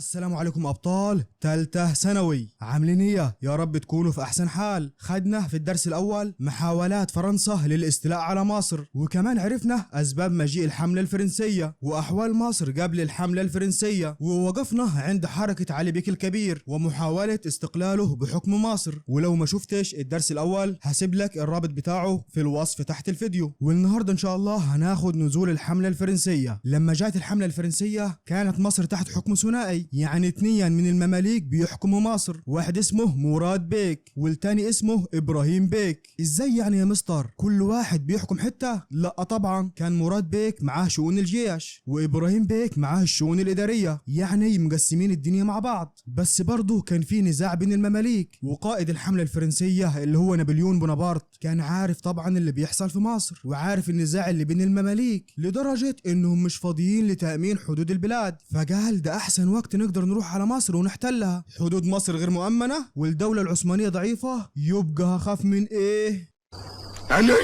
السلام عليكم أبطال تالتة ثانوي، عاملين إيه؟ يا رب تكونوا في أحسن حال. خدنا في الدرس الأول محاولات فرنسا للاستيلاء على مصر، وكمان عرفنا أسباب مجيء الحملة الفرنسية وأحوال مصر قبل الحملة الفرنسية، ووقفنا عند حركة علي بيك الكبير ومحاولة استقلاله بحكم مصر. ولو ما شفتش الدرس الأول هسيب لك الرابط بتاعه في الوصف تحت الفيديو. والنهاردة إن شاء الله هناخد نزول الحملة الفرنسية. لما جاءت الحملة الفرنسية كانت مصر تحت حكم ثنائي، يعني اتنين من المماليك بيحكموا مصر، واحد اسمه مراد بيك والتاني اسمه ابراهيم بيك. ازاي يعني يا مستر كل واحد بيحكم حتة؟ لا طبعا، كان مراد بيك معاه شؤون الجيش وابراهيم بيك معاه الشؤون الادارية، يعني مقسمين الدنيا مع بعض. بس برضه كان في نزاع بين المماليك، وقائد الحملة الفرنسية اللي هو نابليون بونابرت كان عارف طبعا اللي بيحصل في مصر، وعارف النزاع اللي بين المماليك لدرجة انهم مش فاضيين لتأمين حدود البلاد، فقال ده احسن وقت نقدر نروح على مصر ونحتلها. حدود مصر غير مؤمنة والدولة العثمانية ضعيفة، يبقى هخاف من ايه؟ أنا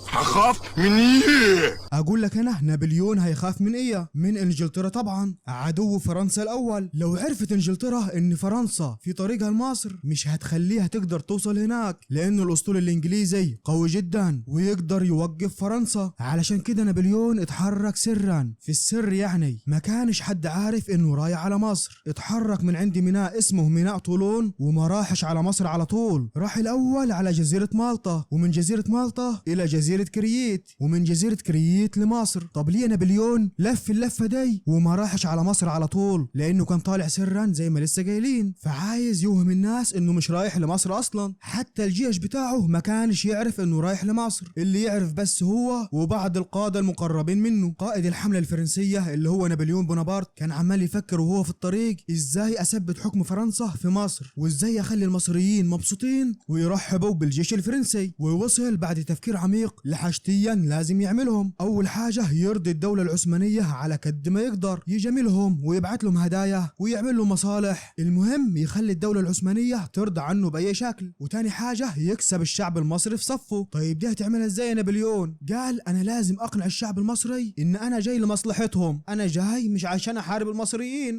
هخاف من إيه؟ اقول لك انا، نابليون هيخاف من ايه؟ من انجلترا طبعا، عدو فرنسا الاول. لو عرفت انجلترا ان فرنسا في طريقها لمصر مش هتخليها تقدر توصل هناك، لان الاسطول الانجليزي قوي جدا ويقدر يوقف فرنسا. علشان كده نابليون اتحرك سرا، في السر يعني ما كانش حد عارف انه رايح على مصر. اتحرك من عند ميناء اسمه ميناء طولون، وما راحش على مصر على طول، راح الاول على جزيرة مالطا، ومن جزيرة مالطا الى جزيرة كرييت، ومن جزيرة كرييت لمصر. طب ليه نابليون لف اللفة دي وما راحش على مصر على طول؟ لانه كان طالع سرا زي ما لسه قايلين، فعايز يوهم الناس انه مش رايح لمصر اصلا. حتى الجيش بتاعه ما كانش يعرف انه رايح لمصر، اللي يعرف بس هو وبعض القادة المقربين منه. قائد الحملة الفرنسية اللي هو نابليون بونابرت كان عمال يفكر وهو في الطريق ازاي اثبت حكم فرنسا في مصر، وازاي اخلي المصريين مبسوطين ويرحبوا بالجيش الفرنسي. ووصل بعد تفكير عميق لحاجتين لازم يعملهم. اول حاجة يرضي الدولة العثمانية على قد ما يقدر، يجاملهم ويبعت لهم هدايا ويعمل لهم مصالح، المهم يخلي الدولة العثمانية ترضى عنه بأي شكل. وتاني حاجة يكسب الشعب المصري في صفه. طيب دي هتعملها ازاي يا نابليون؟ قال انا لازم اقنع الشعب المصري ان انا جاي لمصلحتهم، انا جاي مش عشان احارب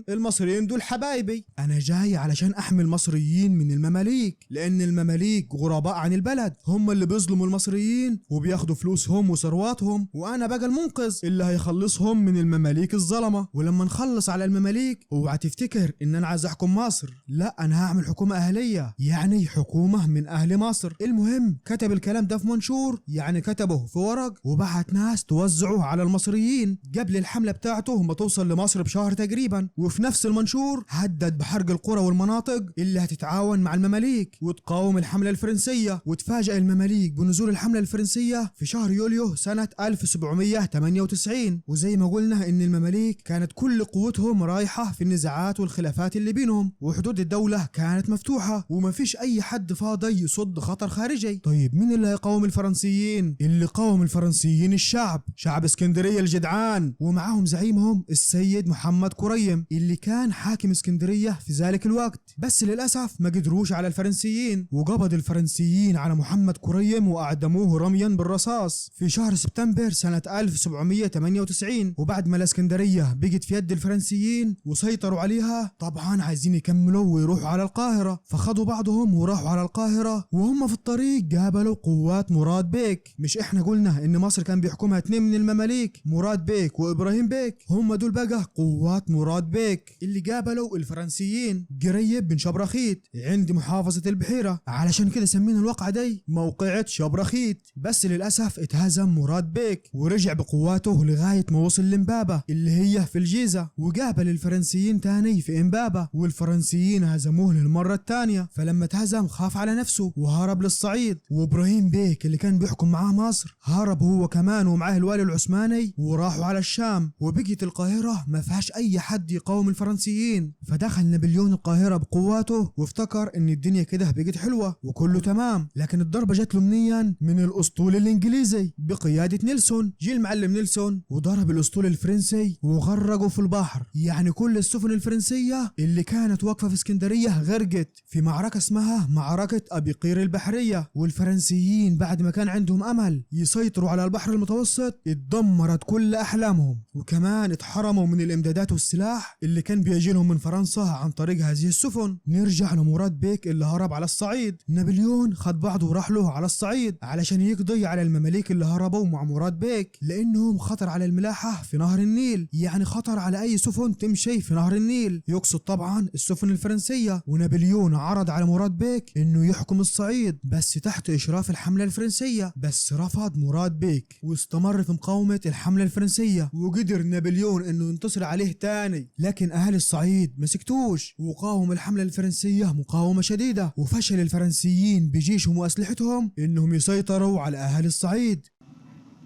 المصريين دول حبايبي، انا جاي علشان احمي المصريين من المماليك، لان المماليك غرباء عن البلد، هم اللي بيظلموا المصريين وبياخدوا فلوسهم وثرواتهم، وانا بقى المنقذ اللي هيخلصهم من المماليك الظلمه. ولما نخلص على المماليك اوعى تفتكر ان انا عايز احكم مصر، لا انا هعمل حكومه اهليه، يعني حكومه من اهل مصر. المهم كتب الكلام ده في منشور، يعني كتبه في ورق وبعت ناس توزعه على المصريين قبل الحمله بتاعته ما توصل لمصر بشهر تقريبا. وفي نفس المنشور هدد بحرق القرى والمناطق اللي هتتعاون مع المماليك وتقاوم الحمله الفرنسيه. وتفاجأ المماليك بنزول الحمله الفرنسيه في شهر يوليو سنه 1798. وزي ما قلنا ان المماليك كانت كل قوتهم رايحة في النزاعات والخلافات اللي بينهم، وحدود الدولة كانت مفتوحة ومفيش اي حد فاضي يصد خطر خارجي. طيب مين اللي هيقاوم الفرنسيين؟ اللي قاوم الفرنسيين الشعب، شعب اسكندرية الجدعان، ومعاهم زعيمهم السيد محمد كريم اللي كان حاكم اسكندرية في ذلك الوقت. بس للأسف ما قدروش على الفرنسيين، وقبض الفرنسيين على محمد كريم وأعدموه رميا بالرصاص في شهر سبتمبر سنة 1798. وبعد ما الاسكندرية بقت في يد الفرنسيين وسيطروا عليها، طبعا عايزين يكملوا ويروحوا على القاهرة، فخدوا بعضهم وراحوا على القاهرة. وهم في الطريق قابلوا قوات مراد بيك. مش احنا قلنا ان مصر كان بيحكمها اتنين من المماليك، مراد بيك وابراهيم بيك؟ هم دول بقى قوات مراد بيك اللي قابلوا الفرنسيين قريب من شبرخيت عند محافظة البحيرة. علشان كده سمينا الوقعة دي موقعة شبرخيت. بس للأسف اتهزم مراد بيك ورجع بقواته لغاية ما وصل لإمبابة اللي هي في الجيزة، وقابل الفرنسيين تاني في إمبابة، والفرنسيين هزموه للمرة الثانية. فلما اتهزم خاف على نفسه وهرب للصعيد. وإبراهيم بيك اللي كان بيحكم معاه مصر هرب هو كمان ومعاه الوالي العثماني وراحوا على الشام. وبقيت القاهرة ما فيهاش أي حد يقاوم الفرنسيين. فدخل نابليون القاهرة بقواته وافتكر إن الدنيا كده بقت حلوة وكله تمام، لكن الضربة جات له منيا من الأسطول الإنجليزي الانجليزي بقيادة نيلسون. جه المعلم نيلسون وضرب الاسطول الفرنسي وغرقه في البحر، يعني كل السفن الفرنسية اللي كانت واقفة في اسكندرية غرقت في معركة اسمها معركة ابي قير البحرية. والفرنسيين بعد ما كان عندهم امل يسيطروا على البحر المتوسط اتدمرت كل احلامهم، وكمان اتحرموا من الامدادات والسلاح اللي كان بيجيلهم من فرنسا عن طريق هذه السفن. نرجع لمراد بيك اللي هرب على الصعيد. نابليون خد بعضه وراح له على الصعيد علشان يقضي على المماليك اللي هربوا مع مراد بيك، لانهم خطر على الملاحة في نهر النيل، يعني خطر على اي سفن تمشي في نهر النيل، يقصد طبعا السفن الفرنسية. ونابليون عرض على مراد بيك انه يحكم الصعيد بس تحت اشراف الحملة الفرنسية، بس رفض مراد بيك واستمر في مقاومة الحملة الفرنسية، وقدر نابليون انه ينتصر عليه تاني. لكن اهالي الصعيد ما سكتوش وقاوم الحملة الفرنسية مقاومة شديدة، وفشل الفرنسيين بجيشهم واسلحتهم انهم يسيطروا على اهالي الصعيد.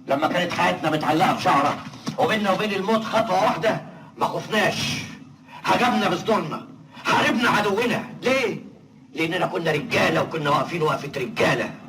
لما كانت حياتنا متعلقة بشعرة وبيننا وبين الموت خطوة واحدة ما خفناش، هجمنا بصدورنا، حاربنا عدونا. ليه؟ لأننا كنا رجالة وكنا واقفين وقفة رجالة.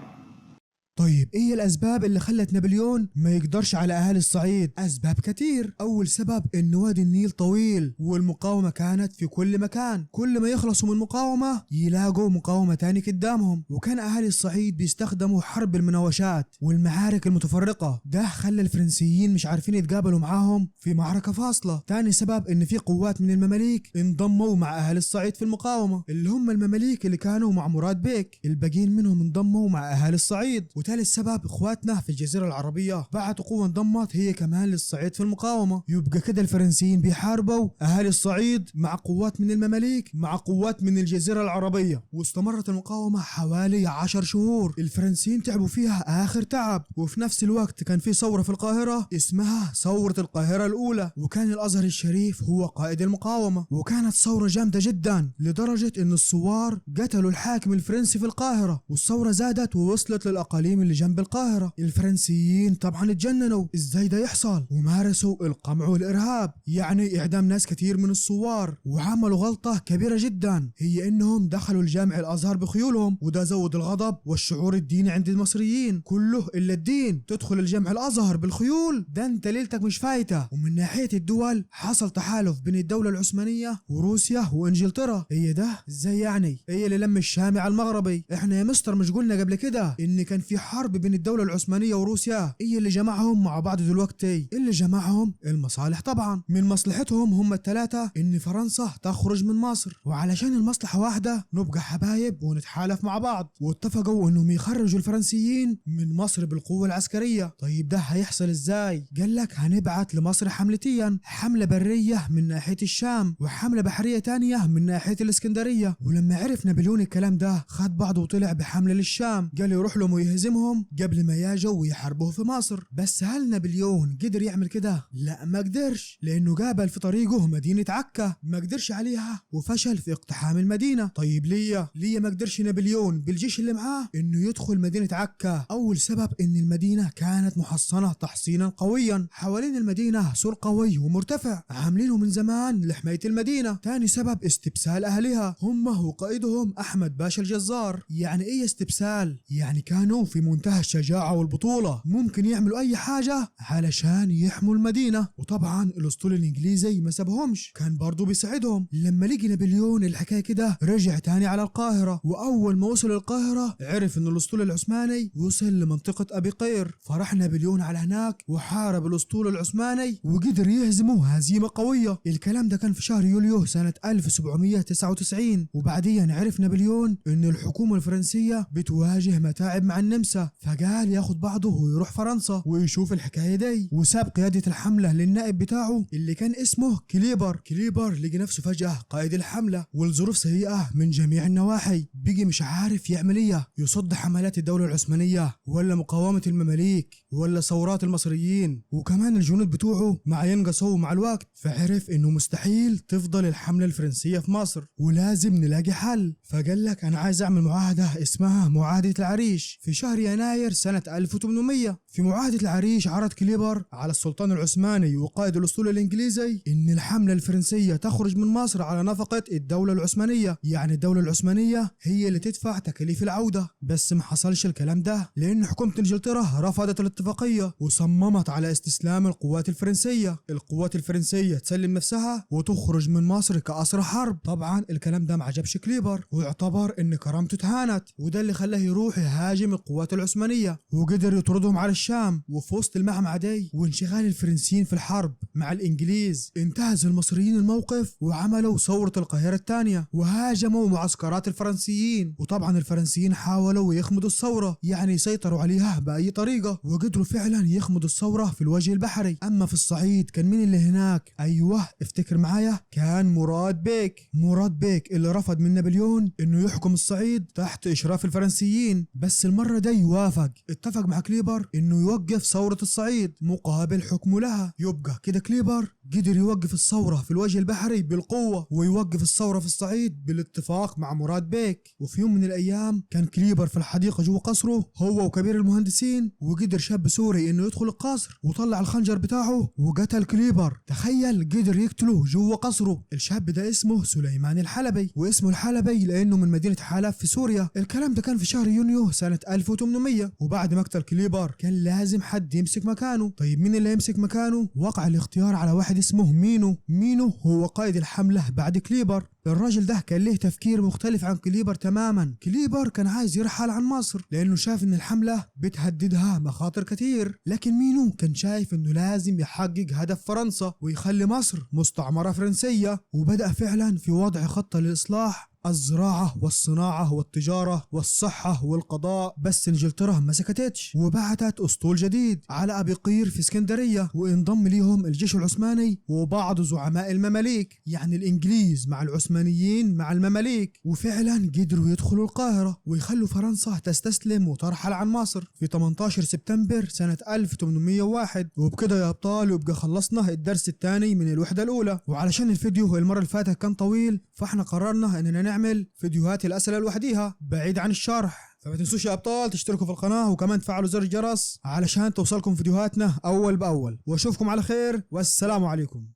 طيب ايه الاسباب اللي خلت نابليون ما يقدرش على اهالي الصعيد؟ اسباب كتير. اول سبب ان وادي النيل طويل والمقاومة كانت في كل مكان، كل ما يخلصوا من مقاومة يلاقوا مقاومة تاني قدامهم. وكان اهالي الصعيد بيستخدموا حرب المناوشات والمعارك المتفرقة، ده خلى الفرنسيين مش عارفين يتقابلوا معاهم في معركة فاصلة. تاني سبب ان في قوات من المماليك انضموا مع اهالي الصعيد في المقاومة، اللي هم المماليك اللي كانوا مع مراد بيك، الباقيين منهم انضموا مع اهالي الصعيد. وثالث سبب اخواتنا في الجزيرة العربية بعتوا قوة انضمت هي كمان للصعيد في المقاومة. يبقى كده الفرنسيين بيحاربوا اهالي الصعيد مع قوات من المماليك مع قوات من الجزيرة العربية، واستمرت المقاومة حوالي 10 شهور. الفرنسيين تعبوا فيها اخر تعب، وفي نفس الوقت كان في ثورة في القاهرة اسمها ثورة القاهرة الاولى، وكان الازهر الشريف هو قائد المقاومة، وكانت ثورة جامدة جدا لدرجة ان الثوار قتلوا الحاكم الفرنسي في القاهرة، والثورة زادت ووصلت للاقاليم اللي جنب القاهرة. الفرنسيين طبعا اتجننوا ازاي ده يحصل، ومارسوا القمع والارهاب، يعني اعدام ناس كتير من الثوار. وعملوا غلطة كبيرة جدا، هي انهم دخلوا الجامع الازهر بخيولهم، وده زود الغضب والشعور الديني عند المصريين، كله الا الدين. تدخل الجامع الازهر بالخيول، ده انت ليلتك مش فايته. ومن ناحية الدول حصل تحالف بين الدولة العثمانية وروسيا وانجلترا. هي ده ازاي يعني؟ هي اللي لم الشامي على المغربي. احنا يا مستر مش قلنا قبل كده ان كان في حرب بين الدولة العثمانية وروسيا؟ ايه اللي جمعهم مع بعض دلوقتي؟ اللي جمعهم المصالح طبعا. من مصلحتهم هم الثلاثة ان فرنسا تخرج من مصر، وعلشان المصلحة واحدة نبقى حبايب ونتحالف مع بعض، واتفقوا انهم يخرجوا الفرنسيين من مصر بالقوة العسكرية. طيب ده هيحصل ازاي؟ قال لك هنبعت لمصر حملتين، حملة برية من ناحية الشام وحملة بحرية تانية من ناحية الاسكندرية. ولما عرف نابليون الكلام ده خد بعضه وطلع بحملة للشام، قال يروح لهم ويهزمهم قبل ما يجوا ويحاربوه في مصر. بس هل نابليون قدر يعمل كده؟ لا ما قدرش، لانه قابل في طريقه مدينة عكا ما قدرش عليها وفشل في اقتحام المدينة. طيب ليه ما قدرش نابليون بالجيش اللي معاه انه يدخل مدينة عكا؟ اول سبب ان المدينة كانت محصنة تحصينا قويا، حوالين المدينة سور قوي ومرتفع عاملينه من زمان لحماية المدينة. تاني سبب استبسال اهلها، هم وقائدهم احمد باشا الجزار. يعني ايه استبسال؟ يعني كانوا في منتهى الشجاعة والبطولة، ممكن يعملوا اي حاجة علشان يحموا المدينة. وطبعا الاسطول الانجليزي ما سابهمش، كان برضو بيساعدهم. لما لقي نابليون الحكاية كده رجع تاني على القاهرة، واول ما وصل القاهرة عرف ان الاسطول العثماني وصل لمنطقة ابي قير، فراح نابليون على هناك وحارب الاسطول العثماني وقدر يهزمه هزيمة قوية. الكلام ده كان في شهر يوليو سنة 1799. وبعدين عرف نابليون ان الحكومة الفرنسية بتواجه متاعب مع النمسا، فقال ياخد بعضه ويروح فرنسا ويشوف الحكاية دي، وساب قيادة الحملة للنائب بتاعه اللي كان اسمه كليبر لقي نفسه فجأة قائد الحملة، والظروف سيئة من جميع النواحي، بقي مش عارف يعمل ايه، يصد حملات الدولة العثمانية ولا مقاومة المماليك ولا ثورات المصريين. وكمان الجنود بتوعه مع ينقصوا مع الوقت، فعرف انه مستحيل تفضل الحملة الفرنسية في مصر ولازم نلاقي حل. فقال لك انا عايز اعمل معاهدة اسمها معاهدة العريش في شهر يناير سنة 1800 في معاهدة العريش عرض كليبر على السلطان العثماني وقائد الأسطول الإنجليزي إن الحملة الفرنسية تخرج من مصر على نفقة الدولة العثمانية، يعني الدولة العثمانية هي اللي تدفع تكاليف العودة. بس ما حصلش الكلام ده لأن حكومة إنجلترا رفضت الاتفاقية وصممت على استسلام القوات الفرنسية. القوات الفرنسية تسلم نفسها وتخرج من مصر كأسرى حرب. طبعا الكلام ده ما عجبش كليبر واعتبر إن كرامته اتهانت، وده اللي خلاه يروح يهاجم القوات العثمانية وقدر يطردهم على الشام. وفي وسط المعمعة دي وانشغال الفرنسيين في الحرب مع الإنجليز انتهز المصريين الموقف وعملوا ثورة القاهرة الثانية وهاجموا معسكرات الفرنسيين. وطبعا الفرنسيين حاولوا يخمدوا الثورة، يعني يسيطروا عليها بأي طريقة، وقدروا فعلا يخمدوا الثورة في الوجه البحري. أما في الصعيد كان مين اللي هناك؟ أيوه افتكر معايا، كان مراد بيك. مراد بيك اللي رفض من نابليون إنه يحكم الصعيد تحت إشراف الفرنسيين، بس المرة دي يوافق. اتفق مع كليبر إنه يوقف ثورة الصعيد مقابل حكمه لها. يبقى كده كليبر قدر يوقف الثورة في الوجه البحري بالقوة ويوقف الثورة في الصعيد بالاتفاق مع مراد بيك. وفي يوم من الأيام كان كليبر في الحديقة جوا قصره هو وكبير المهندسين، وقدر شاب سوري إنه يدخل القصر وطلع الخنجر بتاعه وقتل كليبر. تخيل قدر يقتله جوا قصره. الشاب ده اسمه سليمان الحلبي، واسمه الحلبي لأنه من مدينة حلب في سوريا. الكلام ده كان في شهر يونيو سنة 1800. وبعد مقتل كليبر كان لازم حد يمسك مكانه. طيب مين اللي يمسك مكانه؟ وقع الاختيار على واحد اسمه مينو. مينو هو قائد الحملة بعد كليبر. الراجل ده كان له تفكير مختلف عن كليبر تماما. كليبر كان عايز يرحل عن مصر لأنه شاف إن الحملة بتهددها مخاطر كتير، لكن مينو كان شايف إنه لازم يحقق هدف فرنسا ويخلي مصر مستعمرة فرنسية. وبدأ فعلا في وضع خطة للإصلاح الزراعة والصناعة والتجارة والصحة والقضاء. بس انجلترا ما سكتتش وبعتت اسطول جديد على ابي قير في اسكندرية، وانضم ليهم الجيش العثماني وبعض زعماء المماليك، يعني الانجليز مع العثمانيين مع المماليك. وفعلا قدروا يدخلوا القاهرة ويخلوا فرنسا تستسلم وترحل عن مصر في 18 سبتمبر سنة 1801. وبكده يا ابطال يبقى خلصنا الدرس الثاني من الوحدة الاولى. وعلشان الفيديو المرة اللي فاتت كان طويل فاحنا قررنا اننا نعمل فيديوهات الأسئلة لوحديها بعيد عن الشرح. فما تنسوش يا أبطال تشتركوا في القناة وكمان تفعلوا زر الجرس علشان توصلكم فيديوهاتنا أول بأول. وأشوفكم على خير والسلام عليكم.